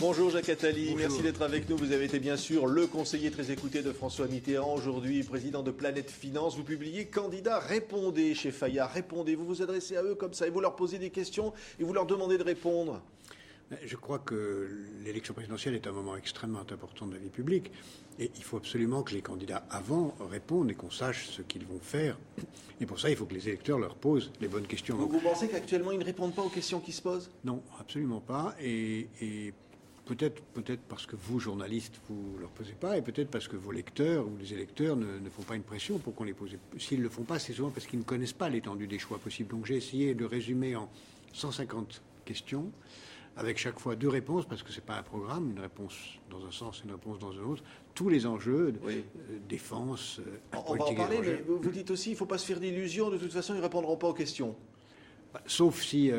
Bonjour Jacques Attali, Bonjour. Merci d'être avec nous. Vous avez été bien sûr le conseiller très écouté de François Mitterrand, aujourd'hui président de Planète Finance. Vous publiez Candidat, répondez chez Fayard, répondez. Vous vous adressez à eux comme ça et vous leur posez des questions et vous leur demandez de répondre. Je crois que l'élection présidentielle est un moment extrêmement important de la vie publique et il faut absolument que les candidats avant répondent et qu'on sache ce qu'ils vont faire. Et pour ça, il faut que les électeurs leur posent les bonnes questions. Vous pensez qu'actuellement ils ne répondent pas aux questions qui se posent ? Non, absolument pas. Et peut-être parce que vous, journalistes, vous ne leur posez pas, et peut-être parce que vos lecteurs ou les électeurs ne font pas une pression pour qu'on les pose. S'ils ne le font pas, c'est souvent parce qu'ils ne connaissent pas l'étendue des choix possibles. Donc j'ai essayé de résumer en 150 questions, avec chaque fois 2 réponses, parce que ce n'est pas un programme, une réponse dans un sens et une réponse dans un autre, tous les enjeux, défense, on va en parler, mais vous dites aussi, il ne faut pas se faire d'illusions, de toute façon, ils ne répondront pas aux questions. Sauf si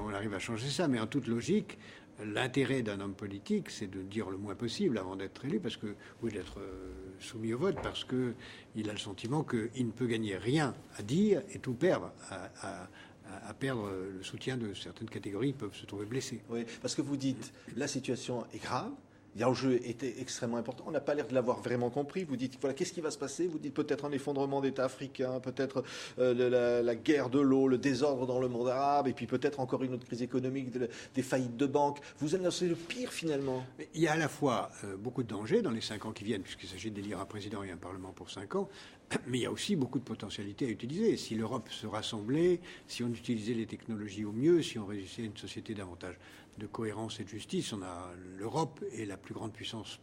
on arrive à changer ça, mais en toute logique, l'intérêt d'un homme politique, c'est de dire le moins possible avant d'être élu, ou d'être soumis au vote, parce qu'il a le sentiment qu'il ne peut gagner rien à dire et tout perdre, à perdre le soutien de certaines catégories qui peuvent se trouver blessées. Oui, parce que vous dites, la situation est grave, l'enjeu était extrêmement important, on n'a pas l'air de l'avoir vraiment compris. Vous dites, voilà, qu'est-ce qui va se passer ? Vous dites peut-être un effondrement d'État africain, peut-être la guerre de l'eau, le désordre dans le monde arabe, et puis peut-être encore une autre crise économique, des faillites de banques. Vous annoncez le pire finalement. Mais il y a à la fois beaucoup de dangers dans les 5 ans qui viennent, puisqu'il s'agit d'élire un président et un parlement pour 5 ans, mais il y a aussi beaucoup de potentialités à utiliser. Si l'Europe se rassemblait, si on utilisait les technologies au mieux, si on réussissait une société davantage de cohérence et de justice, l'Europe est la plus grande puissance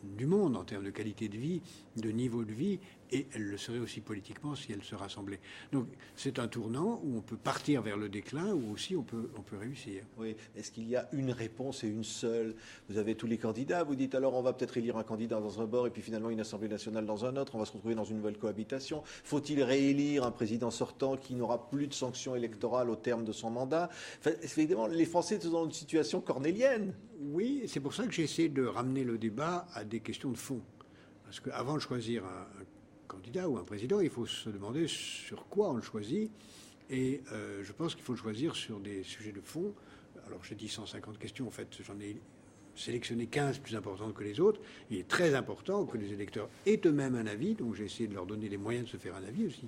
du monde en termes de qualité de vie, de niveau de vie, et elle le serait aussi politiquement si elle se rassemblait. Donc c'est un tournant où on peut partir vers le déclin, ou aussi on peut réussir. Oui, est-ce qu'il y a une réponse et une seule ? Vous avez tous les candidats, vous dites alors on va peut-être élire un candidat dans un bord et puis finalement une assemblée nationale dans un autre, on va se retrouver dans une nouvelle cohabitation. Faut-il réélire un président sortant qui n'aura plus de sanctions électorales au terme de son mandat ? Enfin, évidemment, les Français sont dans une situation cornélienne. Oui, c'est pour ça que j'ai essayé de ramener le débat à des questions de fond. Parce qu'avant de choisir un candidat ou un président, il faut se demander sur quoi on le choisit. Et je pense qu'il faut le choisir sur des sujets de fond. Alors j'ai dit 150 questions, en fait j'en ai sélectionné 15 plus importantes que les autres. Il est très important que les électeurs aient eux-mêmes un avis, donc j'ai essayé de leur donner les moyens de se faire un avis aussi,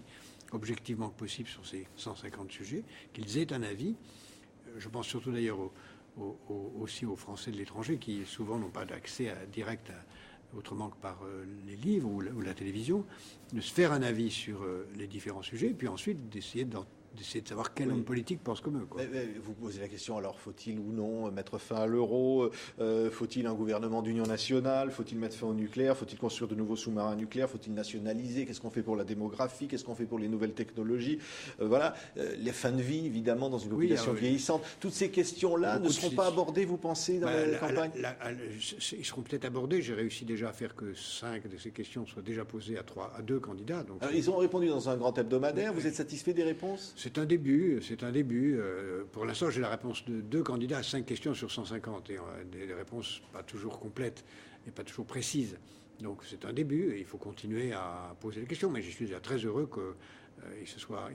objectivement que possible sur ces 150 sujets, qu'ils aient un avis. Je pense surtout d'ailleurs aussi aux Français de l'étranger qui souvent n'ont pas d'accès direct autrement que par les livres ou la télévision, de se faire un avis sur les différents sujets, et puis ensuite d'essayer de savoir quel homme politique pense comme eux. Mais vous posez la question, alors faut-il ou non mettre fin à l'euro ? Faut-il un gouvernement d'union nationale ? Faut-il mettre fin au nucléaire ? Faut-il construire de nouveaux sous-marins nucléaires ? Faut-il nationaliser ? Qu'est-ce qu'on fait pour la démographie ? Qu'est-ce qu'on fait pour les nouvelles technologies ? Voilà, les fins de vie, évidemment, dans une population vieillissante. Toutes ces questions-là ne seront pas abordées, vous pensez, dans la campagne ? Ils seront peut-être abordés. J'ai réussi déjà à faire que 5 de ces questions soient déjà posées à 2 candidats. Donc alors, ils ont répondu dans un grand hebdomadaire. Vous êtes satisfait des réponses ? C'est un début. Pour l'instant, j'ai la réponse de 2 candidats à 5 questions sur 150, et des réponses pas toujours complètes et pas toujours précises. Donc c'est un début, et il faut continuer à poser des questions. Mais je suis déjà très heureux qu'il se soit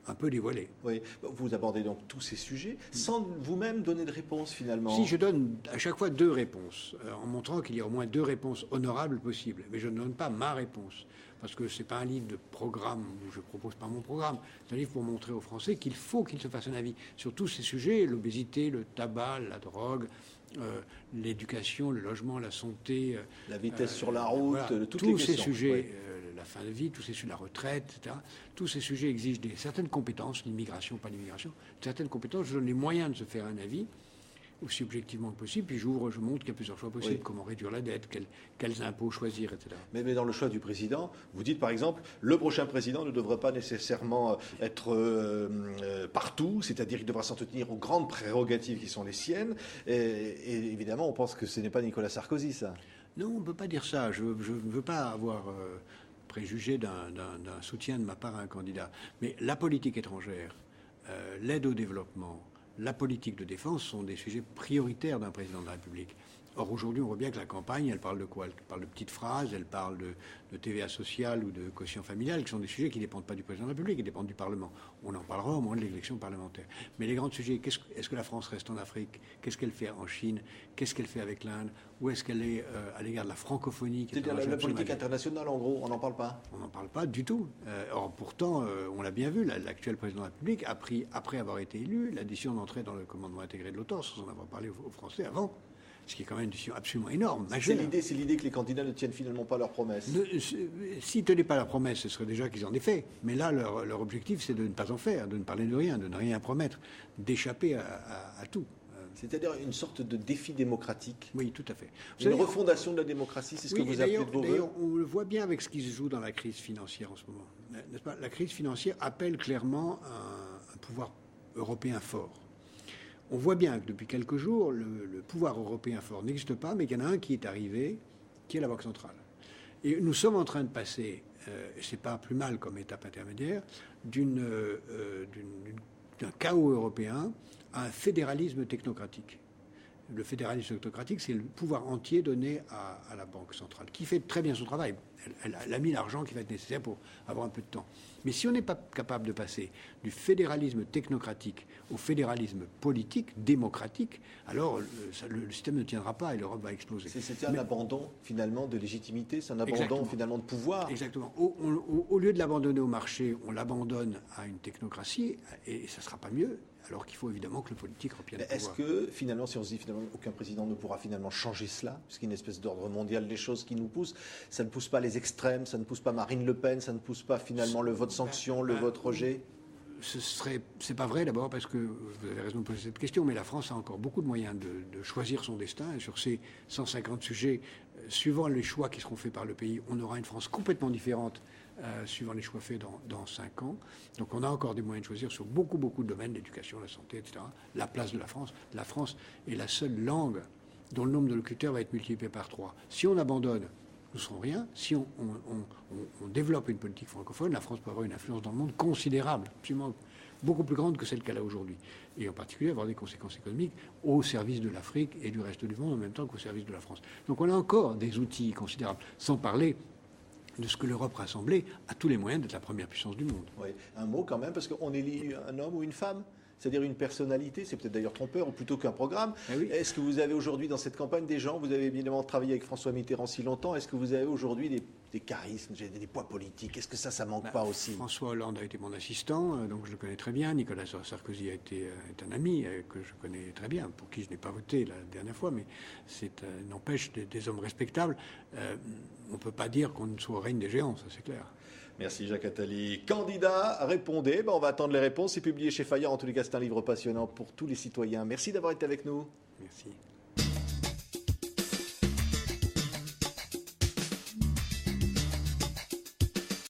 un peu dévoilé. Oui, vous abordez donc tous ces sujets sans vous-même donner de réponse finalement. Si, je donne à chaque fois 2 réponses, en montrant qu'il y a au moins 2 réponses honorables possibles. Mais je ne donne pas ma réponse, parce que ce n'est pas un livre de programme où je ne propose pas mon programme. C'est un livre pour montrer aux Français qu'il faut qu'ils se fassent un avis sur tous ces sujets, l'obésité, le tabac, la drogue, l'éducation, le logement, la santé. La vitesse sur la route, voilà, toutes tous les questions. Ces sujets, la fin de vie, tous ces sujets, la retraite, etc. Tous ces sujets exigent certaines compétences, l'immigration, pas l'immigration, certaines compétences. Je donne les moyens de se faire un avis aussi objectivement que possible, puis je montre qu'il y a plusieurs choix possibles, comment réduire la dette, quels impôts choisir, etc. Mais dans le choix du président, vous dites par exemple, le prochain président ne devrait pas nécessairement être partout, c'est-à-dire qu'il devra s'en tenir aux grandes prérogatives qui sont les siennes, et évidemment on pense que ce n'est pas Nicolas Sarkozy, ça. Non, on ne peut pas dire ça, je ne veux pas avoir préjugé d'un soutien de ma part à un candidat, mais la politique étrangère, l'aide au développement, la politique de défense sont des sujets prioritaires d'un président de la République. Or, aujourd'hui, on voit bien que la campagne, elle parle de quoi? Elle parle de petites phrases, elle parle de TVA sociale ou de quotient familial, qui sont des sujets qui ne dépendent pas du président de la République, qui dépendent du Parlement. On en parlera au moment de l'élection parlementaire. Mais les grands sujets, est-ce que la France reste en Afrique? Qu'est-ce qu'elle fait en Chine? Qu'est-ce qu'elle fait avec l'Inde? Où est-ce qu'elle est à l'égard de la francophonie? C'est-à-dire la politique internationale, en gros, on n'en parle pas? On n'en parle pas du tout. Or, pourtant, on l'a bien vu, l'actuel président de la République a pris, après avoir été élu, la décision d'entrer dans le commandement intégré de l'OTAN, sans en avoir parlé aux Français avant. Ce qui est quand même une décision absolument énorme, majeure. C'est l'idée que les candidats ne tiennent finalement pas leurs promesses. S'ils ne tenaient pas leurs promesses, ce serait déjà qu'ils en aient fait. Mais là, leur objectif, c'est de ne pas en faire, de ne parler de rien, de ne rien promettre, d'échapper à tout. C'est-à-dire une sorte de défi démocratique. Oui, tout à fait. Une refondation de la démocratie, c'est ce que vous appelez de vos voeux. D'ailleurs, on le voit bien avec ce qui se joue dans la crise financière en ce moment. N'est-ce pas? La crise financière appelle clairement un pouvoir européen fort. On voit bien que depuis quelques jours, le pouvoir européen fort n'existe pas, mais qu'il y en a un qui est arrivé, qui est la Banque centrale. Et nous sommes en train de passer, et ce n'est pas plus mal comme étape intermédiaire, d'un chaos européen à un fédéralisme technocratique. Le fédéralisme technocratique, c'est le pouvoir entier donné à la Banque centrale, qui fait très bien son travail. Elle a mis l'argent qui va être nécessaire pour avoir un peu de temps. Mais si on n'est pas capable de passer du fédéralisme technocratique au fédéralisme politique, démocratique, alors le système ne tiendra pas et l'Europe va exploser. C'est un abandon finalement de légitimité, c'est un abandon finalement de pouvoir. Exactement. Au lieu de l'abandonner au marché, on l'abandonne à une technocratie et ça ne sera pas mieux. Alors qu'il faut évidemment que le politique reprenne le pouvoir. Est-ce que finalement, si on se dit finalement aucun président ne pourra finalement changer cela, puisqu'il y a une espèce d'ordre mondial des choses qui nous pousse, ça ne pousse pas les extrêmes, ça ne pousse pas Marine Le Pen, ça ne pousse pas finalement le vote sanction, le vote rejet? C'est pas vrai d'abord parce que vous avez raison de poser cette question, mais la France a encore beaucoup de moyens de choisir son destin et sur ces 150 sujets, suivant les choix qui seront faits par le pays, on aura une France complètement différente suivant les choix faits dans 5 ans. Donc on a encore des moyens de choisir sur beaucoup de domaines, l'éducation, la santé, etc. La place de la France. La France est la seule langue dont le nombre de locuteurs va être multiplié par 3. Si on abandonne, nous ne serons rien. Si on développe une politique francophone, la France peut avoir une influence dans le monde considérable, absolument beaucoup plus grande que celle qu'elle a aujourd'hui. Et en particulier avoir des conséquences économiques au service de l'Afrique et du reste du monde en même temps qu'au service de la France. Donc on a encore des outils considérables, sans parler de ce que l'Europe rassemblée a tous les moyens d'être la première puissance du monde. Oui. Un mot quand même, parce qu'on élit un homme ou une femme, c'est-à-dire une personnalité, c'est peut-être d'ailleurs trompeur, ou plutôt qu'un programme. Ah oui. Est-ce que vous avez aujourd'hui dans cette campagne des gens, vous avez évidemment travaillé avec François Mitterrand si longtemps, est-ce que vous avez aujourd'hui des charismes, des poids politiques? Est-ce que ça manque pas aussi? François Hollande a été mon assistant, donc je le connais très bien. Nicolas Sarkozy est un ami que je connais très bien, pour qui je n'ai pas voté la dernière fois, mais c'est n'empêche des hommes respectables. On ne peut pas dire qu'on soit au règne des géants, ça c'est clair. Merci Jacques Attali. Candidat, répondez. On va attendre les réponses. C'est publié chez Fayard. En tous les cas, c'est un livre passionnant pour tous les citoyens. Merci d'avoir été avec nous. Merci.